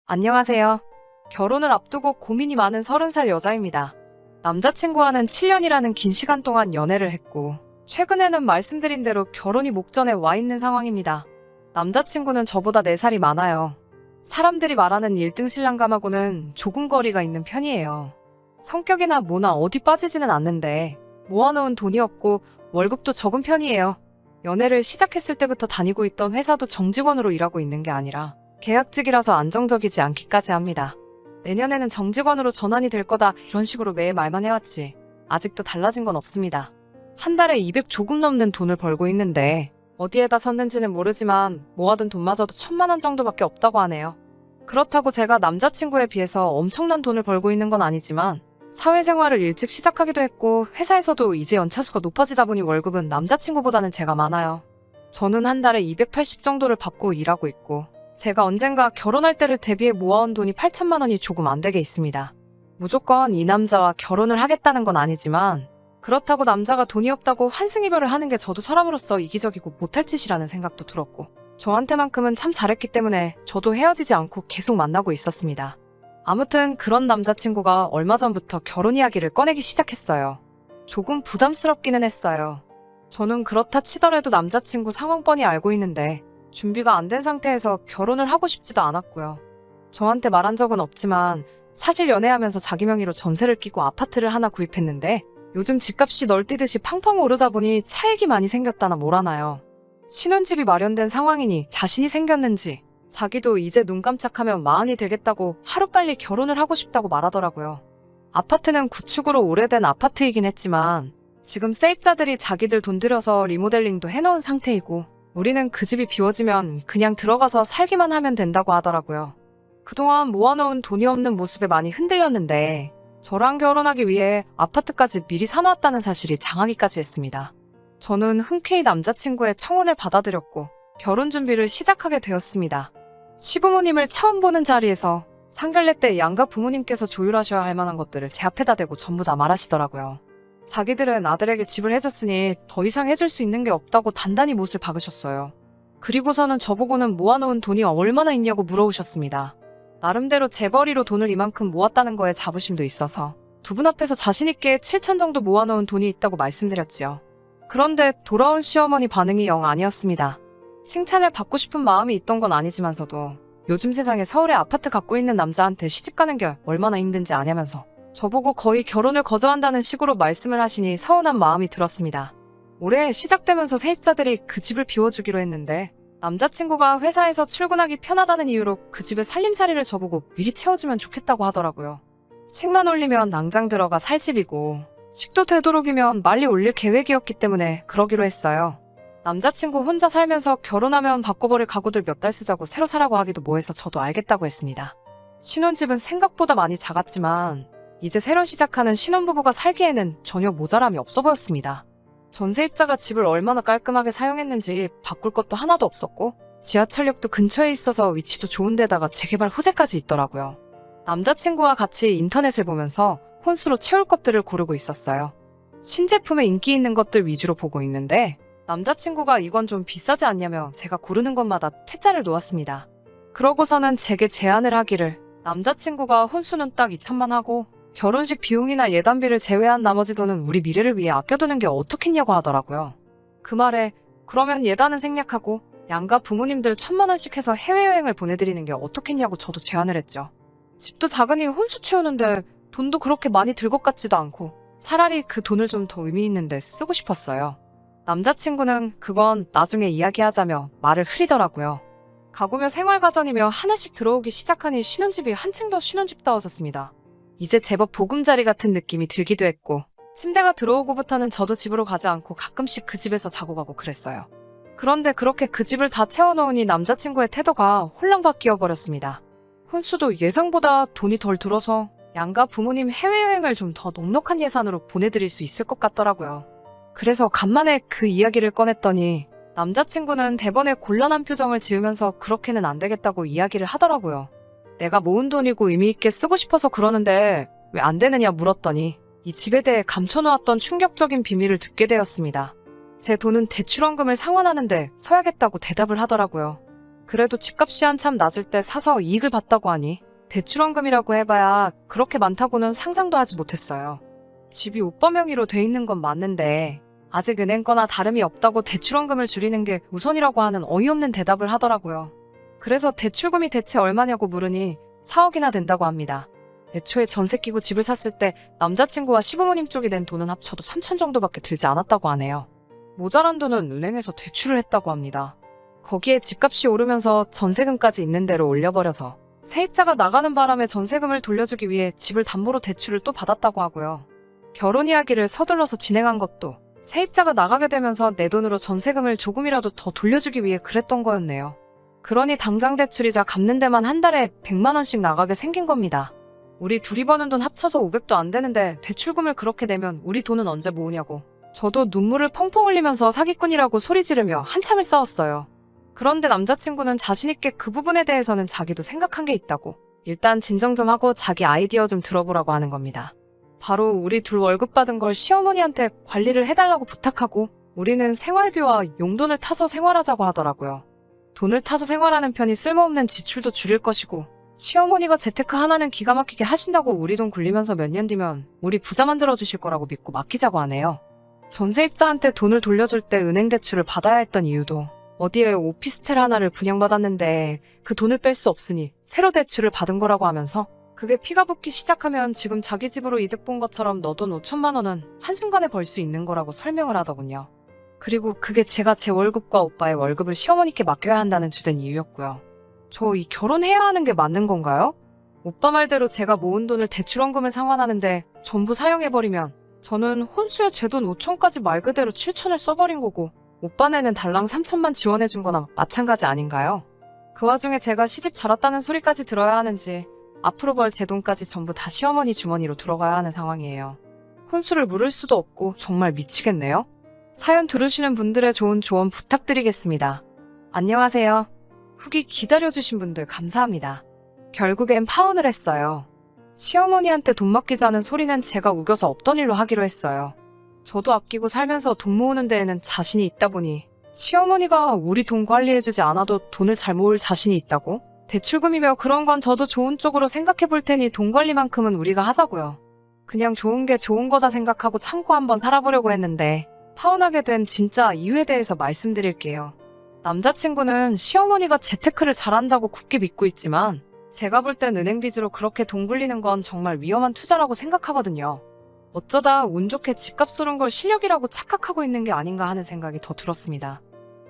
안녕하세요. 결혼을 앞두고 고민이 많은 30살 여자입니다. 남자친구와는 7년이라는 긴 시간 동안 연애를 했고, 최근에는 말씀드린 대로 결혼이 목전에 와 있는 상황입니다. 남자친구는 저보다 4살이 많아요. 사람들이 말하는 1등 신랑감하고는 조금 거리가 있는 편이에요. 성격이나 뭐나 어디 빠지지는 않는데, 모아놓은 돈이 없고 월급도 적은 편이에요. 연애를 시작했을 때부터 다니고 있던 회사도 정직원으로 일하고 있는 게 아니라, 계약직이라서 안정적이지 않기까지 합니다. 내년에는 정직원으로 전환이 될 거다 이런 식으로 매일 말만 해왔지 아직도 달라진 건 없습니다. 한 달에 200 조금 넘는 돈을 벌고 있는데 어디에다 썼는지는 모르지만 모아둔 돈마저도 1000만 원 정도밖에 없다고 하네요. 그렇다고 제가 남자친구에 비해서 엄청난 돈을 벌고 있는 건 아니지만 사회생활을 일찍 시작하기도 했고 회사에서도 이제 연차수가 높아지다 보니 월급은 남자친구보다는 제가 많아요. 저는 한 달에 280 정도를 받고 일하고 있고 제가 언젠가 결혼할 때를 대비해 모아온 돈이 8천만 원이 조금 안 되게 있습니다. 무조건 이 남자와 결혼을 하겠다는 건 아니지만 그렇다고 남자가 돈이 없다고 환승이별을 하는 게 저도 사람으로서 이기적이고 못할 짓이라는 생각도 들었고 저한테만큼은 참 잘했기 때문에 저도 헤어지지 않고 계속 만나고 있었습니다. 아무튼 그런 남자친구가 얼마 전부터 결혼 이야기를 꺼내기 시작했어요. 조금 부담스럽기는 했어요. 저는 그렇다 치더라도 남자친구 상황 뻔히 알고 있는데 준비가 안 된 상태에서 결혼을 하고 싶지도 않았고요. 저한테 말한 적은 없지만 사실 연애하면서 자기 명의로 전세를 끼고 아파트를 하나 구입했는데 요즘 집값이 널뛰듯이 팡팡 오르다 보니 차익이 많이 생겼다나 뭐라나요. 신혼집이 마련된 상황이니 자신이 생겼는지 자기도 이제 눈 깜짝하면 마흔이 되겠다고 하루빨리 결혼을 하고 싶다고 말하더라고요. 아파트는 구축으로 오래된 아파트이긴 했지만 지금 세입자들이 자기들 돈 들여서 리모델링도 해놓은 상태이고 우리는 그 집이 비워지면 그냥 들어가서 살기만 하면 된다고 하더라고요. 그동안 모아놓은 돈이 없는 모습에 많이 흔들렸는데 저랑 결혼하기 위해 아파트까지 미리 사놓았다는 사실이 장하기까지 했습니다. 저는 흔쾌히 남자친구의 청혼을 받아들였고 결혼 준비를 시작하게 되었습니다. 시부모님을 처음 보는 자리에서 상견례 때 양가 부모님께서 조율하셔야 할 만한 것들을 제 앞에다 대고 전부 다 말하시더라고요. 자기들은 아들에게 집을 해줬으니 더 이상 해줄 수 있는 게 없다고 단단히 못을 박으셨어요. 그리고서는 저보고는 모아놓은 돈이 얼마나 있냐고 물어오셨습니다. 나름대로 재벌이로 돈을 이만큼 모았다는 거에 자부심도 있어서 두 분 앞에서 자신있게 7천 정도 모아놓은 돈이 있다고 말씀드렸지요. 그런데 돌아온 시어머니 반응이 영 아니었습니다. 칭찬을 받고 싶은 마음이 있던 건 아니지만서도 요즘 세상에 서울에 아파트 갖고 있는 남자한테 시집가는 게 얼마나 힘든지 아냐면서 저보고 거의 결혼을 거저한다는 식으로 말씀을 하시니 서운한 마음이 들었습니다. 올해 시작되면서 세입자들이 그 집을 비워주기로 했는데 남자친구가 회사에서 출근하기 편하다는 이유로 그 집에 살림살이를 저보고 미리 채워주면 좋겠다고 하더라고요. 식만 올리면 낭장 들어가 살 집이고 식도 되도록이면 빨리 올릴 계획이었기 때문에 그러기로 했어요. 남자친구 혼자 살면서 결혼하면 바꿔버릴 가구들 몇 달 쓰자고 새로 사라고 하기도 뭐해서 저도 알겠다고 했습니다. 신혼집은 생각보다 많이 작았지만 이제 새로 시작하는 신혼부부가 살기에는 전혀 모자람이 없어 보였습니다. 전세입자가 집을 얼마나 깔끔하게 사용했는지 바꿀 것도 하나도 없었고 지하철역도 근처에 있어서 위치도 좋은 데다가 재개발 호재까지 있더라고요. 남자친구와 같이 인터넷을 보면서 혼수로 채울 것들을 고르고 있었어요. 신제품에 인기 있는 것들 위주로 보고 있는데 남자친구가 이건 좀 비싸지 않냐며 제가 고르는 것마다 퇴짜를 놓았습니다. 그러고서는 제게 제안을 하기를 남자친구가 혼수는 딱 2천만 하고 결혼식 비용이나 예단비를 제외한 나머지 돈은 우리 미래를 위해 아껴두는 게 어떻겠냐고 하더라고요. 그 말에 그러면 예단은 생략하고 양가 부모님들 1000만 원씩 해서 해외여행을 보내드리는 게 어떻겠냐고 저도 제안을 했죠. 집도 작으니 혼수 채우는데 돈도 그렇게 많이 들 것 같지도 않고 차라리 그 돈을 좀 더 의미 있는 데 쓰고 싶었어요. 남자친구는 그건 나중에 이야기하자며 말을 흐리더라고요. 가구며 생활가전이며 하나씩 들어오기 시작하니 신혼집이 한층 더 신혼집다워졌습니다. 이제 제법 보금자리 같은 느낌이 들기도 했고 침대가 들어오고부터는 저도 집으로 가지 않고 가끔씩 그 집에서 자고 가고 그랬어요. 그런데 그렇게 그 집을 다 채워놓으니 남자친구의 태도가 홀랑 바뀌어버렸습니다. 혼수도 예상보다 돈이 덜 들어서 양가 부모님 해외여행을 좀 더 넉넉한 예산으로 보내드릴 수 있을 것 같더라고요. 그래서 간만에 그 이야기를 꺼냈더니 남자친구는 대번에 곤란한 표정을 지으면서 그렇게는 안 되겠다고 이야기를 하더라고요. 내가 모은 돈이고 의미있게 쓰고 싶어서 그러는데 왜 안 되느냐 물었더니 이 집에 대해 감춰놓았던 충격적인 비밀을 듣게 되었습니다. 제 돈은 대출원금을 상환하는데 써야겠다고 대답을 하더라고요. 그래도 집값이 한참 낮을 때 사서 이익을 봤다고 하니 대출원금이라고 해봐야 그렇게 많다고는 상상도 하지 못했어요. 집이 오빠 명의로 돼 있는 건 맞는데 아직 은행 거나 다름이 없다고 대출원금을 줄이는 게 우선이라고 하는 어이없는 대답을 하더라고요. 그래서 대출금이 대체 얼마냐고 물으니 4억이나 된다고 합니다. 애초에 전세 끼고 집을 샀을 때 남자친구와 시부모님 쪽이 낸 돈은 합쳐도 3천 정도밖에 들지 않았다고 하네요. 모자란 돈은 은행에서 대출을 했다고 합니다. 거기에 집값이 오르면서 전세금까지 있는 대로 올려버려서 세입자가 나가는 바람에 전세금을 돌려주기 위해 집을 담보로 대출을 또 받았다고 하고요. 결혼 이야기를 서둘러서 진행한 것도 세입자가 나가게 되면서 내 돈으로 전세금을 조금이라도 더 돌려주기 위해 그랬던 거였네요. 그러니 당장 대출이자 갚는 데만 한 달에 100만 원씩 나가게 생긴 겁니다. 우리 둘이 버는 돈 합쳐서 500도 안 되는데 대출금을 그렇게 내면 우리 돈은 언제 모으냐고. 저도 눈물을 펑펑 흘리면서 사기꾼이라고 소리 지르며 한참을 싸웠어요. 그런데 남자친구는 자신있게 그 부분에 대해서는 자기도 생각한 게 있다고 일단 진정 좀 하고 자기 아이디어 좀 들어보라고 하는 겁니다. 바로 우리 둘 월급 받은 걸 시어머니한테 관리를 해달라고 부탁하고 우리는 생활비와 용돈을 타서 생활하자고 하더라고요. 돈을 타서 생활하는 편이 쓸모없는 지출도 줄일 것이고 시어머니가 재테크 하나는 기가 막히게 하신다고 우리 돈 굴리면서 몇 년 뒤면 우리 부자 만들어 주실 거라고 믿고 맡기자고 하네요. 전세입자한테 돈을 돌려줄 때 은행 대출을 받아야 했던 이유도 어디에 오피스텔 하나를 분양받았는데 그 돈을 뺄 수 없으니 새로 대출을 받은 거라고 하면서 그게 피가 붙기 시작하면 지금 자기 집으로 이득 본 것처럼 너 돈 5천만 원은 한순간에 벌 수 있는 거라고 설명을 하더군요. 그리고 그게 제가 제 월급과 오빠의 월급을 시어머니께 맡겨야 한다는 주된 이유였고요. 저 이 결혼해야 하는 게 맞는 건가요? 오빠 말대로 제가 모은 돈을 대출원금을 상환하는데 전부 사용해버리면 저는 혼수에 제 돈 5천까지 말 그대로 7천을 써버린 거고 오빠네는 달랑 3천만 지원해준 거나 마찬가지 아닌가요? 그 와중에 제가 시집 잘 왔다는 소리까지 들어야 하는지 앞으로 벌 제 돈까지 전부 다 시어머니 주머니로 들어가야 하는 상황이에요. 혼수를 물을 수도 없고 정말 미치겠네요. 사연 들으시는 분들의 좋은 조언 부탁드리겠습니다. 안녕하세요. 후기 기다려주신 분들 감사합니다. 결국엔 파혼을 했어요. 시어머니한테 돈 맡기자는 소리는 제가 우겨서 없던 일로 하기로 했어요. 저도 아끼고 살면서 돈 모으는 데에는 자신이 있다 보니 시어머니가 우리 돈 관리해주지 않아도 돈을 잘 모을 자신이 있다고? 대출금이며 그런 건 저도 좋은 쪽으로 생각해 볼 테니 돈 관리만큼은 우리가 하자고요. 그냥 좋은 게 좋은 거다 생각하고 참고 한번 살아보려고 했는데 파혼하게 된 진짜 이유에 대해서 말씀드릴게요. 남자친구는 시어머니가 재테크를 잘한다고 굳게 믿고 있지만 제가 볼 땐 은행 빚으로 그렇게 돈 굴리는 건 정말 위험한 투자라고 생각하거든요. 어쩌다 운 좋게 집값 오른 걸 실력이라고 착각하고 있는 게 아닌가 하는 생각이 더 들었습니다.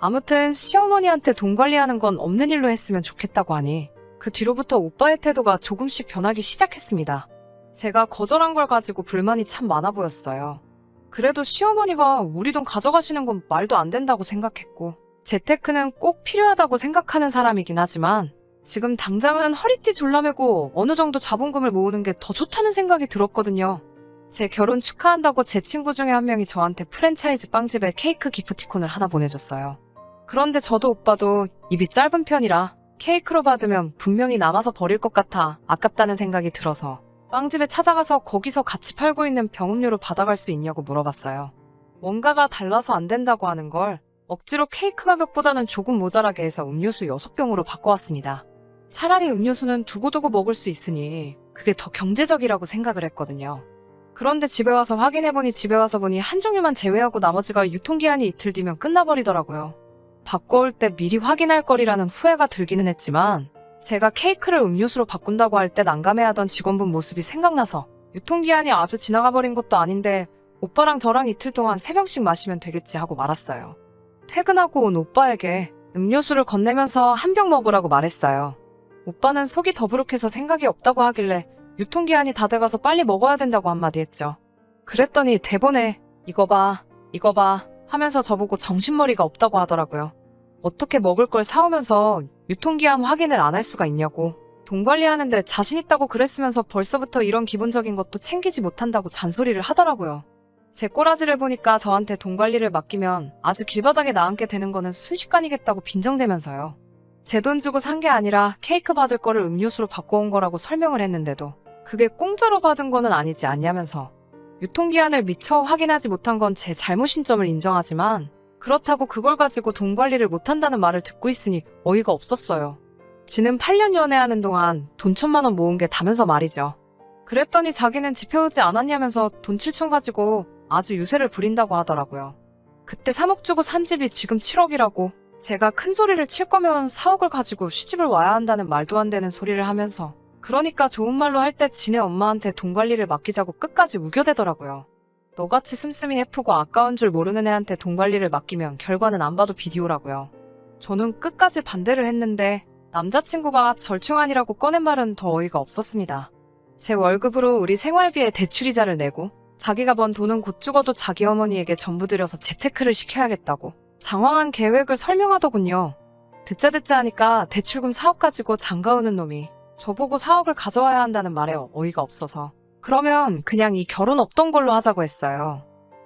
아무튼 시어머니한테 돈 관리하는 건 없는 일로 했으면 좋겠다고 하니 그 뒤로부터 오빠의 태도가 조금씩 변하기 시작했습니다. 제가 거절한 걸 가지고 불만이 참 많아 보였어요. 그래도 시어머니가 우리 돈 가져가시는 건 말도 안 된다고 생각했고 재테크는 꼭 필요하다고 생각하는 사람이긴 하지만 지금 당장은 허리띠 졸라매고 어느 정도 자본금을 모으는 게 더 좋다는 생각이 들었거든요. 제 결혼 축하한다고 제 친구 중에 한 명이 저한테 프랜차이즈 빵집에 케이크 기프티콘을 하나 보내줬어요. 그런데 저도 오빠도 입이 짧은 편이라 케이크로 받으면 분명히 남아서 버릴 것 같아 아깝다는 생각이 들어서 빵집에 찾아가서 거기서 같이 팔고 있는 병음료로 받아갈 수 있냐고 물어봤어요. 뭔가가 달라서 안 된다고 하는 걸 억지로 케이크 가격보다는 조금 모자라게 해서 음료수 6병으로 바꿔왔습니다. 차라리 음료수는 두고두고 먹을 수 있으니 그게 더 경제적이라고 생각을 했거든요. 그런데 집에 와서 보니 한 종류만 제외하고 나머지가 유통기한이 이틀 뒤면 끝나버리더라고요. 바꿔올 때 미리 확인할 거리라는 후회가 들기는 했지만 제가 케이크를 음료수로 바꾼다고 할 때 난감해하던 직원분 모습이 생각나서 유통기한이 아주 지나가 버린 것도 아닌데 오빠랑 저랑 이틀 동안 3병씩 마시면 되겠지 하고 말았어요. 퇴근하고 온 오빠에게 음료수를 건네면서 한 병 먹으라고 말했어요. 오빠는 속이 더부룩해서 생각이 없다고 하길래 유통기한이 다 돼가서 빨리 먹어야 된다고 한마디 했죠. 그랬더니 대본에 이거 봐 하면서 저보고 정신머리가 없다고 하더라고요. 어떻게 먹을 걸 사오면서 유통기한 확인을 안 할 수가 있냐고. 돈 관리하는데 자신 있다고 그랬으면서 벌써부터 이런 기본적인 것도 챙기지 못한다고 잔소리를 하더라고요. 제 꼬라지를 보니까 저한테 돈 관리를 맡기면 아주 길바닥에 나앉게 되는 거는 순식간이겠다고 빈정대면서요. 제 돈 주고 산 게 아니라 케이크 받을 거를 음료수로 바꿔온 거라고 설명을 했는데도 그게 공짜로 받은 거는 아니지 않냐면서 유통기한을 미처 확인하지 못한 건 제 잘못인 점을 인정하지만 그렇다고 그걸 가지고 돈 관리를 못한다는 말을 듣고 있으니 어이가 없었어요. 지는 8년 연애하는 동안 돈 1,000만 원 모은 게 다면서 말이죠. 그랬더니 자기는 집 해오지 않았냐면서 돈 7천 가지고 아주 유세를 부린다고 하더라고요. 그때 3억 주고 산 집이 지금 7억이라고 제가 큰 소리를 칠 거면 4억을 가지고 시집을 와야 한다는 말도 안 되는 소리를 하면서 그러니까 좋은 말로 할 때 지네 엄마한테 돈 관리를 맡기자고 끝까지 우겨대더라고요. 너같이 씀씀이 해프고 아까운 줄 모르는 애한테 돈 관리를 맡기면 결과는 안 봐도 비디오라고요. 저는 끝까지 반대를 했는데 남자친구가 절충안이라고 꺼낸 말은 더 어이가 없었습니다. 제 월급으로 우리 생활비에 대출이자를 내고 자기가 번 돈은 곧 죽어도 자기 어머니에게 전부 들여서 재테크를 시켜야겠다고 장황한 계획을 설명하더군요. 듣자 하니까 대출금 4억 가지고 장가오는 놈이 저보고 4억을 가져와야 한다는 말에 어이가 없어서 그러면 그냥 이 결혼 없던 걸로 하자고 했어요.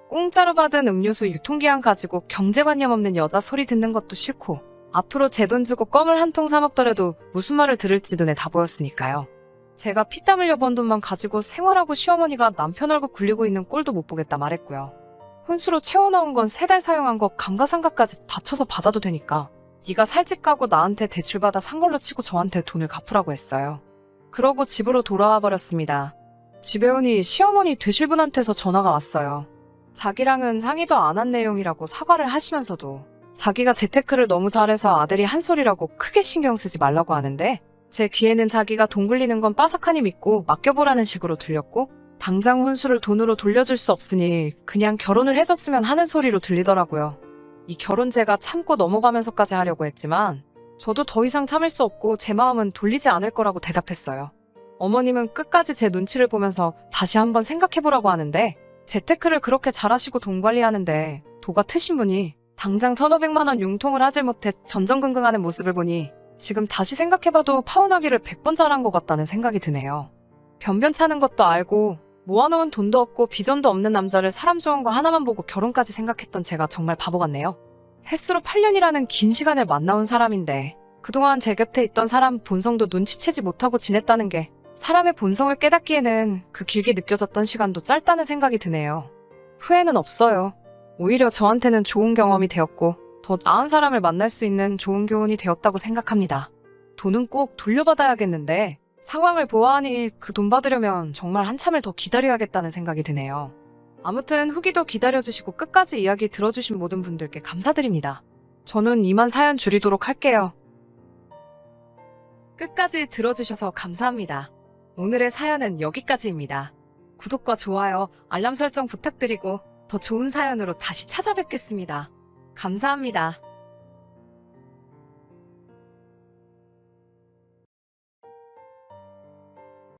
공짜로 받은 음료수 유통기한 가지고 경제관념 없는 여자 소리 듣는 것도 싫고 앞으로 제 돈 주고 껌을 한 통 사 먹더라도 무슨 말을 들을지 눈에 다 보였으니까요. 제가 피땀 흘려 번 돈만 가지고 생활하고 시어머니가 남편 얼굴 굴리고 있는 꼴도 못 보겠다 말했고요. 혼수로 채워넣은 건 3달 사용한 거 감가상각까지 다 쳐서 받아도 되니까 네가 살 집 가고 나한테 대출받아 산 걸로 치고 저한테 돈을 갚으라고 했어요. 그러고 집으로 돌아와 버렸습니다. 집에 오니 시어머니 되실 분한테서 전화가 왔어요. 자기랑은 상의도 안 한 내용이라고 사과를 하시면서도 자기가 재테크를 너무 잘해서 아들이 한 소리라고 크게 신경 쓰지 말라고 하는데 제 귀에는 자기가 돈 굴리는 건 빠삭하니 믿고 맡겨보라는 식으로 들렸고 당장 혼수를 돈으로 돌려줄 수 없으니 그냥 결혼을 해줬으면 하는 소리로 들리더라고요. 이 결혼제가 참고 넘어가면서까지 하려고 했지만 저도 더 이상 참을 수 없고 제 마음은 돌리지 않을 거라고 대답했어요. 어머님은 끝까지 제 눈치를 보면서 다시 한번 생각해보라고 하는데 재테크를 그렇게 잘하시고 돈 관리하는데 도가 트신 분이 당장 1,500만 원 융통을 하질 못해 전전긍긍하는 모습을 보니 지금 다시 생각해봐도 파혼하기를 100번 잘한 것 같다는 생각이 드네요. 변변찮은 것도 알고 모아놓은 돈도 없고 비전도 없는 남자를 사람 좋은 거 하나만 보고 결혼까지 생각했던 제가 정말 바보 같네요. 횟수로 8년이라는 긴 시간을 만나온 사람인데 그동안 제 곁에 있던 사람 본성도 눈치채지 못하고 지냈다는 게 사람의 본성을 깨닫기에는 그 길게 느껴졌던 시간도 짧다는 생각이 드네요. 후회는 없어요. 오히려 저한테는 좋은 경험이 되었고 더 나은 사람을 만날 수 있는 좋은 교훈이 되었다고 생각합니다. 돈은 꼭 돌려받아야겠는데 상황을 보아하니 그 돈 받으려면 정말 한참을 더 기다려야겠다는 생각이 드네요. 아무튼 후기도 기다려주시고 끝까지 이야기 들어주신 모든 분들께 감사드립니다. 저는 이만 사연 줄이도록 할게요. 끝까지 들어주셔서 감사합니다. 오늘의 사연은 여기까지입니다. 구독과 좋아요, 알람 설정 부탁드리고 더 좋은 사연으로 다시 찾아뵙겠습니다. 감사합니다.